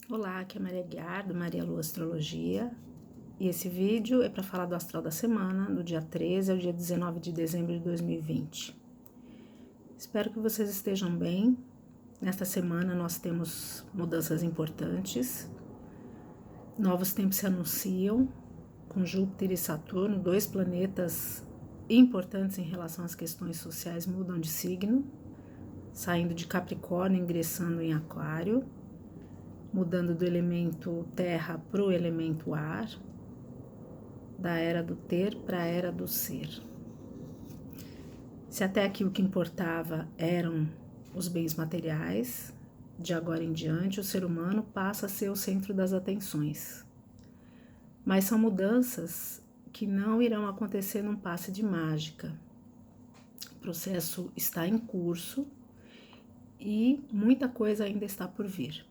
Olá, aqui é Maria Guiar, do Maria Lua Astrologia, e esse vídeo é para falar do astral da semana, do dia 13 ao dia 19 de dezembro de 2020. Espero que vocês estejam bem. Nesta semana nós temos mudanças importantes, novos tempos se anunciam, com Júpiter e Saturno, dois planetas importantes em relação às questões sociais, mudam de signo, saindo de Capricórnio, ingressando em Aquário, mudando do elemento terra para o elemento ar, da era do ter para a era do ser. Se até aqui o que importava eram os bens materiais, de agora em diante o ser humano passa a ser o centro das atenções. Mas são mudanças que não irão acontecer num passe de mágica. O processo está em curso e muita coisa ainda está por vir.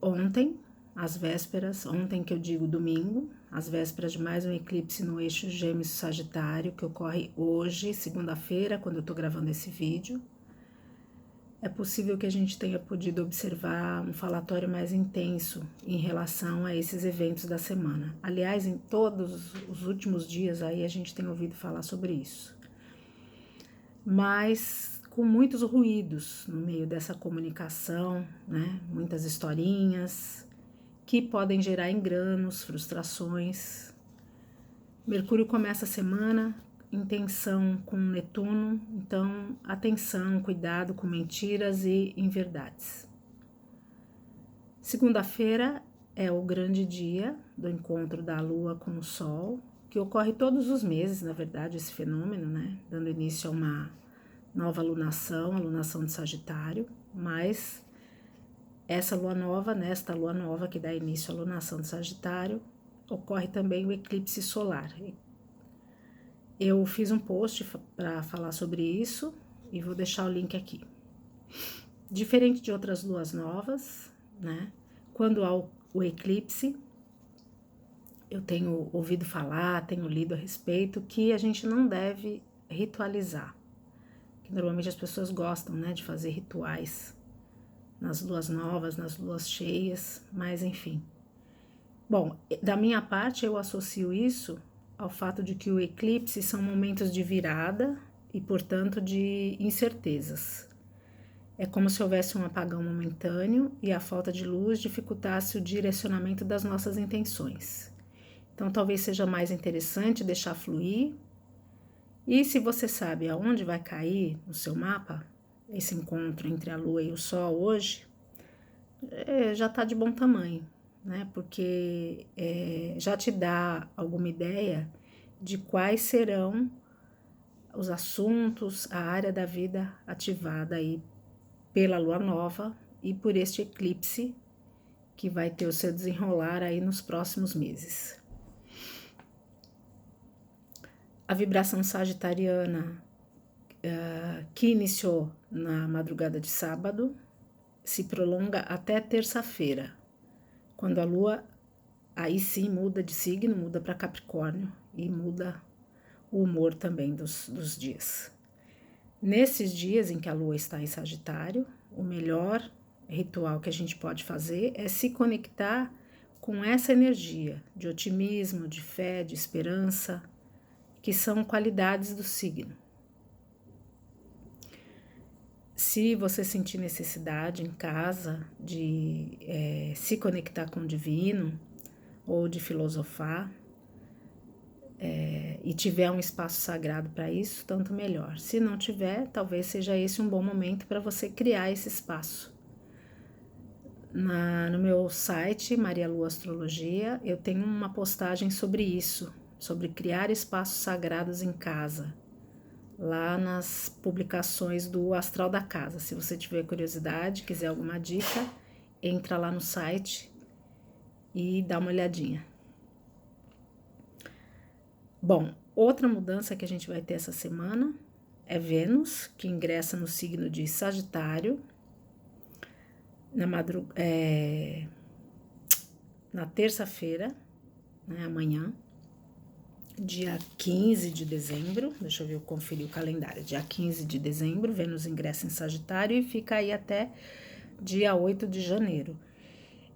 Ontem, às vésperas, ontem que eu digo domingo, às vésperas de mais um eclipse no eixo Gêmeos-Sagitário, que ocorre hoje, segunda-feira, quando eu estou gravando esse vídeo, é possível que a gente tenha podido observar um falatório mais intenso em relação a esses eventos da semana. Aliás, em todos os últimos dias aí a gente tem ouvido falar sobre isso. Mas com muitos ruídos no meio dessa comunicação, né? Muitas historinhas que podem gerar enganos, frustrações. Mercúrio começa a semana em tensão com Netuno, então atenção, cuidado com mentiras e inverdades. Segunda-feira é o grande dia do encontro da Lua com o Sol, que ocorre todos os meses, na verdade, esse fenômeno, né? Dando início a uma nova alunação, a alunação de Sagitário, mas esta lua nova que dá início à alunação de Sagitário, ocorre também o eclipse solar. Eu fiz um post para falar sobre isso e vou deixar o link aqui. Diferente de outras luas novas, né? Quando há o eclipse, eu tenho ouvido falar, tenho lido a respeito, que a gente não deve ritualizar. Que normalmente as pessoas gostam, né, de fazer rituais nas luas novas, nas luas cheias, mas enfim. Bom, da minha parte eu associo isso ao fato de que o eclipse são momentos de virada e, portanto, de incertezas. É como se houvesse um apagão momentâneo e a falta de luz dificultasse o direcionamento das nossas intenções. Então, talvez seja mais interessante deixar fluir. E se você sabe aonde vai cair no seu mapa esse encontro entre a Lua e o Sol hoje, já está de bom tamanho, né? Porque já te dá alguma ideia de quais serão os assuntos, a área da vida ativada aí pela Lua Nova e por este eclipse que vai ter o seu desenrolar aí nos próximos meses. A vibração sagitariana que iniciou na madrugada de sábado se prolonga até terça-feira, quando a Lua aí sim muda de signo, muda para Capricórnio e muda o humor também dos dias. Nesses dias em que a Lua está em Sagitário, o melhor ritual que a gente pode fazer é se conectar com essa energia de otimismo, de fé, de esperança, que são qualidades do signo. Se você sentir necessidade em casa de se conectar com o divino ou de filosofar e tiver um espaço sagrado para isso, tanto melhor. Se não tiver, talvez seja esse um bom momento para você criar esse espaço. No meu site, Maria Lua Astrologia, eu tenho uma postagem sobre isso, sobre criar espaços sagrados em casa, lá nas publicações do Astral da Casa. Se você tiver curiosidade, quiser alguma dica, entra lá no site e dá uma olhadinha. Bom, outra mudança que a gente vai ter essa semana é Vênus, que ingressa no signo de Sagitário na terça-feira, né, amanhã, dia 15 de dezembro, deixa eu conferir o calendário, dia 15 de dezembro, Vênus ingressa em Sagitário e fica aí até dia 8 de janeiro.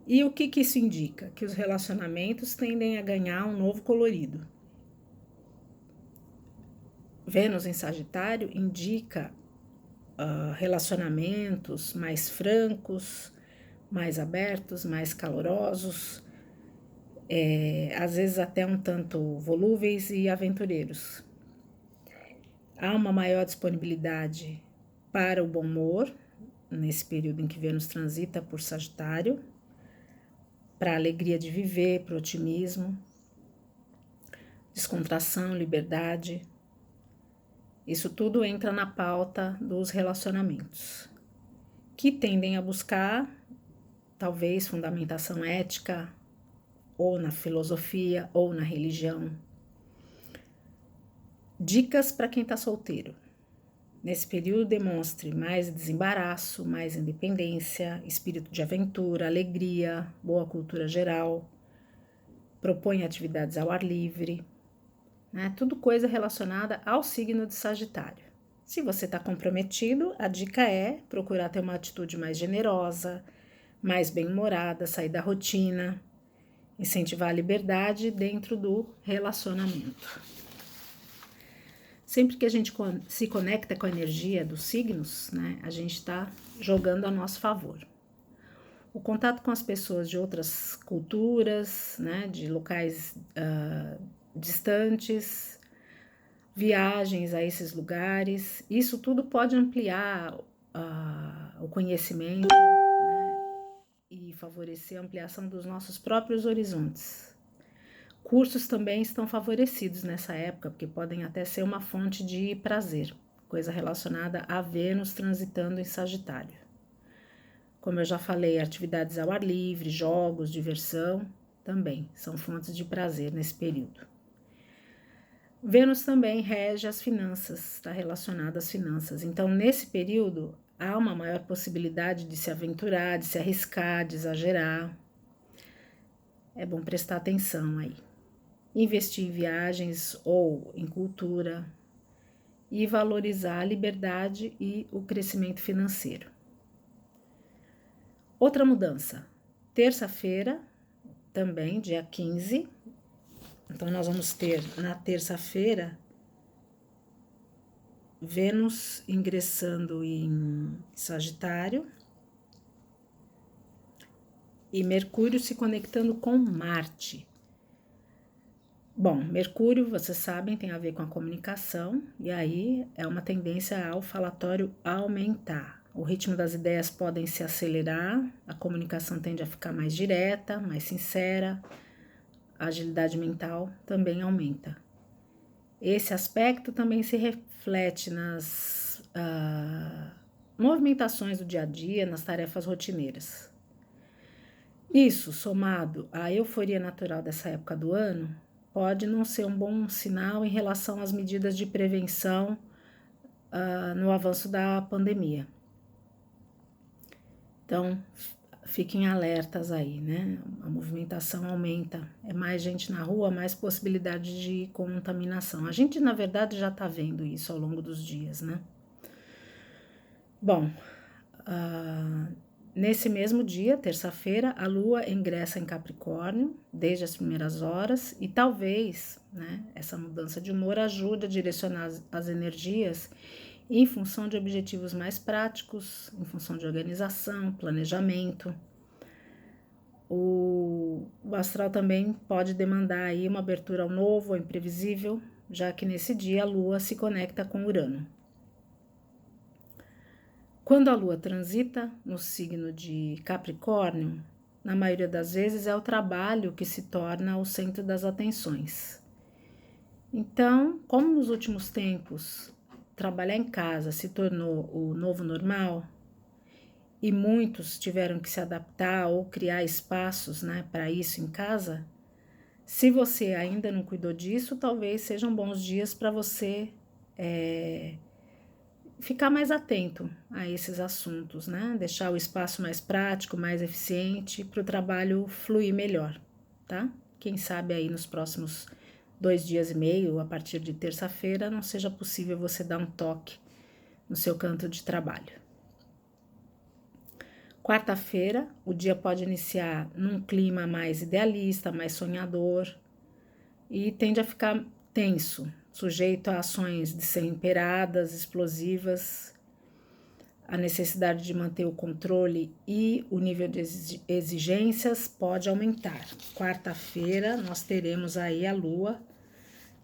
E o que isso indica? Que os relacionamentos tendem a ganhar um novo colorido. Vênus em Sagitário indica relacionamentos mais francos, mais abertos, mais calorosos, às vezes até um tanto volúveis e aventureiros. Há uma maior disponibilidade para o bom humor, nesse período em que Vênus transita por Sagitário, para a alegria de viver, para o otimismo, descontração, liberdade. Isso tudo entra na pauta dos relacionamentos, que tendem a buscar, talvez, fundamentação ética, ou na filosofia, ou na religião. Dicas para quem está solteiro. Nesse período, demonstre mais desembaraço, mais independência, espírito de aventura, alegria, boa cultura geral. Proponha atividades ao ar livre. Tudo coisa relacionada ao signo de Sagitário. Se você está comprometido, a dica é procurar ter uma atitude mais generosa, mais bem-humorada, sair da rotina, incentivar a liberdade dentro do relacionamento. Sempre que a gente se conecta com a energia dos signos, a gente está jogando a nosso favor. O contato com as pessoas de outras culturas, de locais distantes, viagens a esses lugares, isso tudo pode ampliar o conhecimento, e favorecer a ampliação dos nossos próprios horizontes. Cursos também estão favorecidos nessa época, porque podem até ser uma fonte de prazer, coisa relacionada a Vênus transitando em Sagitário. Como eu já falei, atividades ao ar livre, jogos, diversão, também são fontes de prazer nesse período. Vênus também rege as finanças, está relacionada às finanças. Então, nesse período, há uma maior possibilidade de se aventurar, de se arriscar, de exagerar. É bom prestar atenção aí. Investir em viagens ou em cultura e valorizar a liberdade e o crescimento financeiro. Outra mudança, terça-feira, também, dia 15, então nós vamos ter na terça-feira Vênus ingressando em Sagitário e Mercúrio se conectando com Marte. Bom, Mercúrio, vocês sabem, tem a ver com a comunicação, e aí é uma tendência ao falatório aumentar. O ritmo das ideias podem se acelerar, a comunicação tende a ficar mais direta, mais sincera, a agilidade mental também aumenta. Esse aspecto também se reflete nas movimentações do dia a dia, nas tarefas rotineiras. Isso, somado à euforia natural dessa época do ano, pode não ser um bom sinal em relação às medidas de prevenção no avanço da pandemia. Então, fiquem alertas aí, A movimentação aumenta, é mais gente na rua, mais possibilidade de contaminação. A gente, na verdade, já está vendo isso ao longo dos dias, Bom, nesse mesmo dia, terça-feira, a Lua ingressa em Capricórnio, desde as primeiras horas, e talvez, essa mudança de humor ajude a direcionar as energias em função de objetivos mais práticos, em função de organização, planejamento. O astral também pode demandar aí uma abertura ao novo, ao imprevisível, já que nesse dia a Lua se conecta com Urano. Quando a Lua transita no signo de Capricórnio, na maioria das vezes é o trabalho que se torna o centro das atenções. Então, como nos últimos tempos trabalhar em casa se tornou o novo normal e muitos tiveram que se adaptar ou criar espaços, para isso em casa, se você ainda não cuidou disso, talvez sejam bons dias para você ficar mais atento a esses assuntos, Deixar o espaço mais prático, mais eficiente para o trabalho fluir melhor, tá? Quem sabe aí nos próximos 2 dias e meio, a partir de terça-feira, não seja possível você dar um toque no seu canto de trabalho. Quarta-feira, o dia pode iniciar num clima mais idealista, mais sonhador e tende a ficar tenso, sujeito a ações desemperadas, explosivas. A necessidade de manter o controle e o nível de exigências pode aumentar. Quarta-feira, nós teremos aí a Lua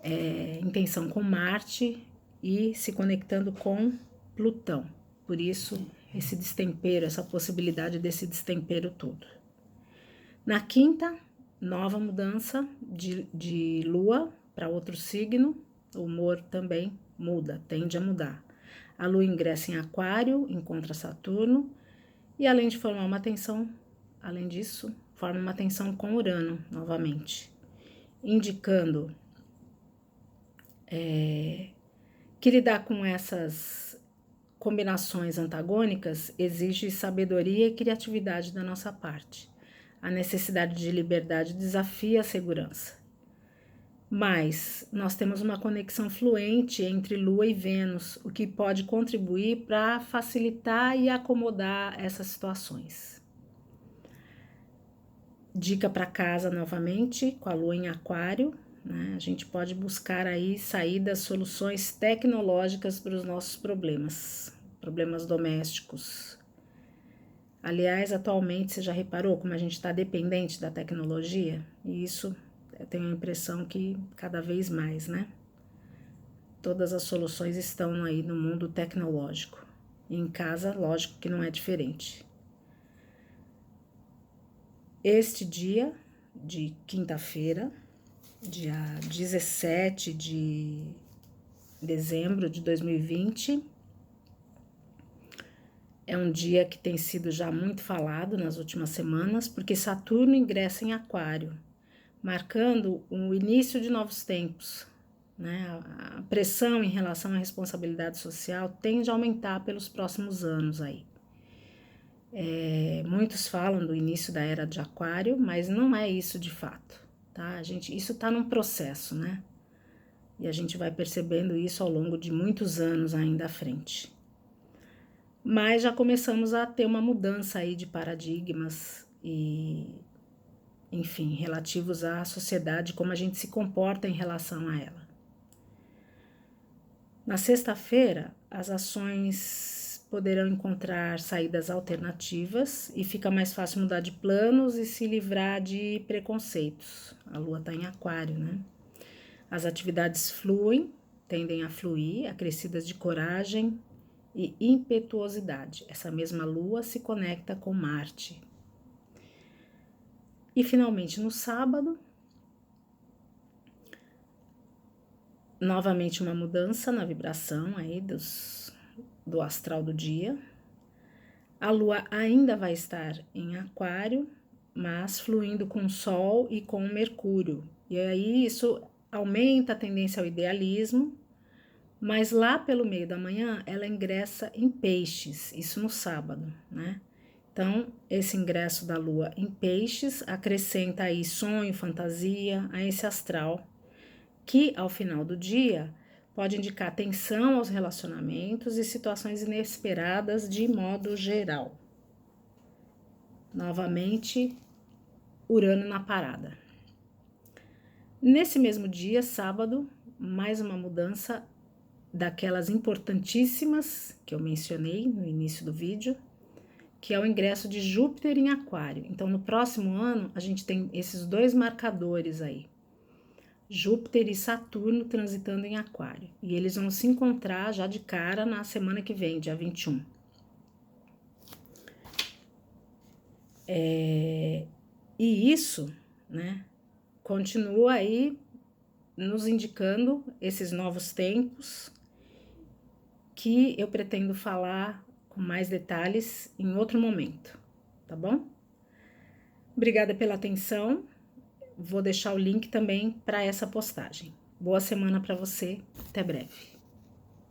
em tensão com Marte e se conectando com Plutão. Por isso, esse destempero, essa possibilidade desse destempero todo. Na quinta, nova mudança de Lua para outro signo, o humor também muda, tende a mudar. A Lua ingressa em Aquário, encontra Saturno e além de formar uma tensão, além disso, forma uma tensão com Urano novamente, indicando que lidar com essas combinações antagônicas exige sabedoria e criatividade da nossa parte. A necessidade de liberdade desafia a segurança. Mas nós temos uma conexão fluente entre Lua e Vênus, o que pode contribuir para facilitar e acomodar essas situações. Dica para casa novamente, com a Lua em Aquário, né? A gente pode buscar aí saídas, soluções tecnológicas para os nossos problemas domésticos. Aliás, atualmente, você já reparou como a gente está dependente da tecnologia? E isso eu tenho a impressão que cada vez mais, né? Todas as soluções estão aí no mundo tecnológico. E em casa, lógico que não é diferente. Este dia de quinta-feira, dia 17 de dezembro de 2020, é um dia que tem sido já muito falado nas últimas semanas, porque Saturno ingressa em Aquário, marcando o início de novos tempos, né? A pressão em relação à responsabilidade social tende a aumentar pelos próximos anos aí. Muitos falam do início da era de Aquário, mas não é isso de fato, tá? Isso está num processo, né? E a gente vai percebendo isso ao longo de muitos anos ainda à frente. Mas já começamos a ter uma mudança aí de paradigmas e, enfim, relativos à sociedade, como a gente se comporta em relação a ela. Na sexta-feira, as ações poderão encontrar saídas alternativas e fica mais fácil mudar de planos e se livrar de preconceitos. A Lua está em Aquário, né? As atividades tendem a fluir, acrescidas de coragem e impetuosidade. Essa mesma Lua se conecta com Marte. E finalmente no sábado, novamente uma mudança na vibração aí do astral do dia. A Lua ainda vai estar em Aquário, mas fluindo com o Sol e com o Mercúrio. E aí isso aumenta a tendência ao idealismo, mas lá pelo meio da manhã ela ingressa em Peixes, isso no sábado, né? Então, esse ingresso da Lua em Peixes acrescenta aí sonho, fantasia a esse astral, que ao final do dia pode indicar tensão aos relacionamentos e situações inesperadas de modo geral. Novamente, Urano na parada. Nesse mesmo dia, sábado, mais uma mudança daquelas importantíssimas que eu mencionei no início do vídeo, que é o ingresso de Júpiter em Aquário. Então, no próximo ano, a gente tem esses dois marcadores aí, Júpiter e Saturno transitando em Aquário. E eles vão se encontrar já de cara na semana que vem, dia 21. E isso, né, continua aí nos indicando esses novos tempos que eu pretendo falar com mais detalhes em outro momento, tá bom? Obrigada pela atenção. Vou deixar o link também para essa postagem. Boa semana para você. Até breve.